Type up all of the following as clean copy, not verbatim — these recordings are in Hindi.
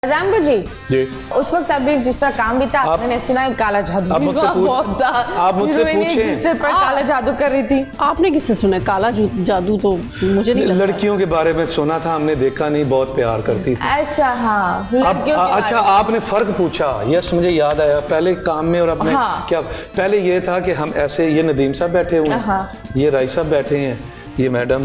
रैम्बो जी उस वक्त अभी जिस तरह काम भी था, मैंने सुना है काला जादू आप मुझसे पूछें काला जादू कर रही थी। आपने किससे सुना है काला जादू? तो मुझे नहीं लगता। लड़कियों के बारे में सुना था, हमने देखा नहीं, बहुत प्यार करती थी ऐसा। हाँ, अब अच्छा आपने फर्क पूछा, यस मुझे याद आया। पहले काम में और अपने क्या पहले ये था कि हम ऐसे, ये नदीम साहब बैठे हुए हैं, ये राय साहब बैठे हैं, ये मैडम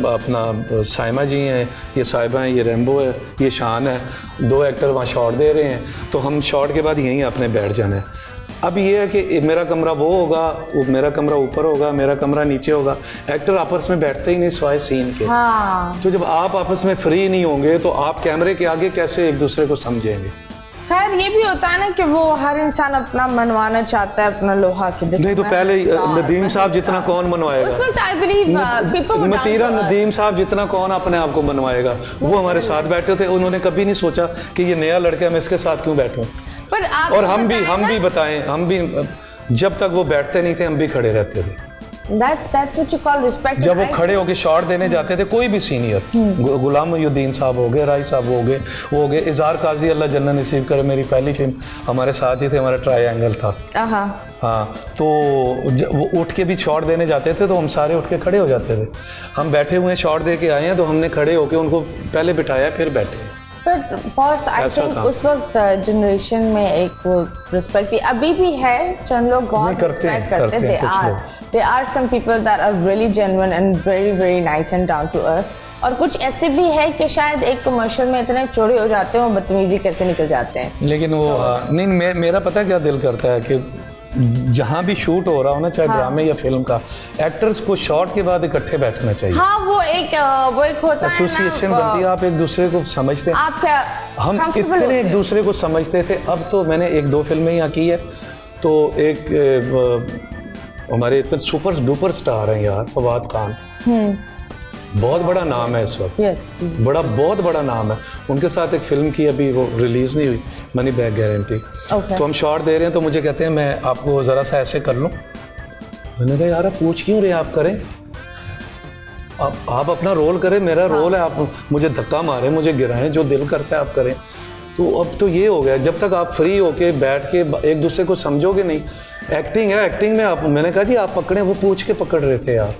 अपना साइमा जी हैं, ये साहिबा हैं, ये रैम्बो है, ये शान है, दो एक्टर वहाँ शॉट दे रहे हैं, तो हम शॉट के बाद यहीं अपने बैठ जाना है। अब ये है कि मेरा कमरा वो होगा, मेरा कमरा ऊपर होगा, मेरा कमरा नीचे होगा। एक्टर आपस में बैठते ही नहीं सिवाय सीन के। तो जब आप आपस में फ्री नहीं होंगे तो आप कैमरे के आगे कैसे एक दूसरे को समझेंगे? खैर ये भी होता है ना कि वो हर इंसान अपना मनवाना चाहता है, अपना लोहा की नहीं तो पहले नदीम साहब जितना कौन मनवाएगा? उस वक्त आई बिलीव मतीरा नदीम साहब जितना कौन अपने आप को मनवाएगा? वो हमारे साथ बैठे थे, उन्होंने कभी नहीं सोचा कि ये नया लड़का है, मैं इसके साथ क्यों बैठूं। और हम भी बताएं, हम भी जब तक वो बैठते नहीं थे हम भी खड़े रहते थे। That's what you call respect. जब वो खड़े होके शॉट देने जाते थे, कोई भी सीनियर, गुलाम मोहिउद्दीन साहब हो गए, राय साहब हो गए, इज़हार काजी अल्लाह जन्नत नसीब करे, मेरी पहली फिल्म, हमारे साथ ही थे, हमारा ट्रायंगल था। हाँ, तो वो उठ के भी शॉट देने जाते थे तो हम सारे उठ के खड़े हो जाते थे। हम बैठे हुए शॉट दे के आए हैं तो हमने खड़े होके उनको पहले बिठाया फिर बैठे। But boss, I think उस वक्त जनरेशन में एक वो रिस्पेक्ट थी, अभी भी है, चंद लोग बहुत रिस्पेक्ट करते थे। There are some people that are really genuine and very very nice and down to earth, और कुछ ऐसे भी है कि शायद एक कमर्शियल में इतने चोरी हो जाते हैं, वो बदतमीजी करके निकल जाते हैं। लेकिन वो नहीं, मेरा पता क्या दिल करता है कि जहाँ भी शूट हो रहा हो ना, चाहे ड्रामे या फिल्म का, एक्टर्स को शॉट के बाद इकट्ठे बैठना चाहिए। हाँ, वो एक होता है एसोसिएशन बनती है, आप एक दूसरे को समझते हैं। हम इतने एक दूसरे को समझते थे, अब तो मैंने एक दो फिल्में यहाँ की है, तो एक हमारे इतने सुपर डुपर स्टार हैं यार, फवाद खान, बहुत बड़ा नाम है इस वक्त, बहुत बड़ा नाम है। उनके साथ एक फिल्म की, अभी वो रिलीज़ नहीं हुई, मनी बैक गारंटी। तो हम शॉट दे रहे हैं तो मुझे कहते हैं मैं आपको ज़रा सा ऐसे कर लूँ। मैंने कहा यार आप पूछ क्यों रहे, आप करें, आप अपना रोल करें, मेरा रोल है, आप मुझे धक्का मारें, मुझे गिराएं, जो दिल करता है आप करें। तो अब तो ये हो गया, जब तक आप फ्री होके बैठ के एक दूसरे को समझोगे नहीं। एक्टिंग है, एक्टिंग में आप, मैंने कहा जी आप पकड़ें, वो पूछ के पकड़ रहे थे यार।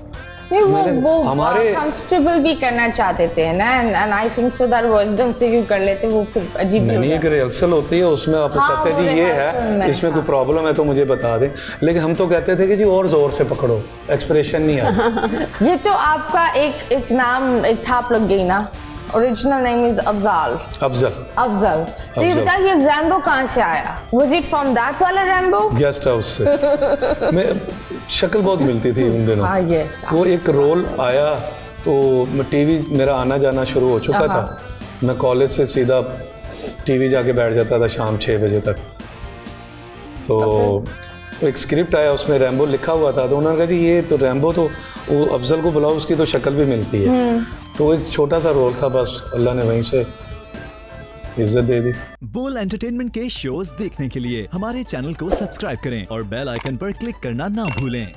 वो हमारे कंफर्टेबल भी करना चाहते थे ना, and I think so that वो एकदम से क्यों कर लेते, वो फिर अजीब नहीं, एक रिहर्सल होती है, उसमें आप कहते हैं जी ये है, इसमें कोई प्रॉब्लम है तो मुझे बता दें। लेकिन हम तो कहते थे कि जी और जोर से पकड़ो, एक्सप्रेशन नहीं आया। ये तो आपका एक नाम, एक थाप लग गई ना। Original name is Afzal. तो ये बता, ये रैम्बो कहाँ से आया? Was it from that वाला रैम्बो? गेस्ट हाउस से। मैं शक्ल बहुत मिलती थी उन दिनों। वो एक रोल आया तो टीवी मेरा आना जाना शुरू हो चुका था। मैं कॉलेज से सीधा टीवी जाके बैठ जाता था शाम 6 बजे तक। तो एक स्क्रिप्ट आया, उसमें रैम्बो लिखा हुआ था, तो उन्होंने कहा जी ये तो रैम्बो, तो वो अफजल को बुलाओ, उसकी तो शक्ल भी मिलती है। तो एक छोटा सा रोल था, बस अल्लाह ने वहीं से इज्जत दे दी। बोल एंटरटेनमेंट के शोज देखने के लिए हमारे चैनल को सब्सक्राइब करें और बेल आइकन पर क्लिक करना ना भूलें।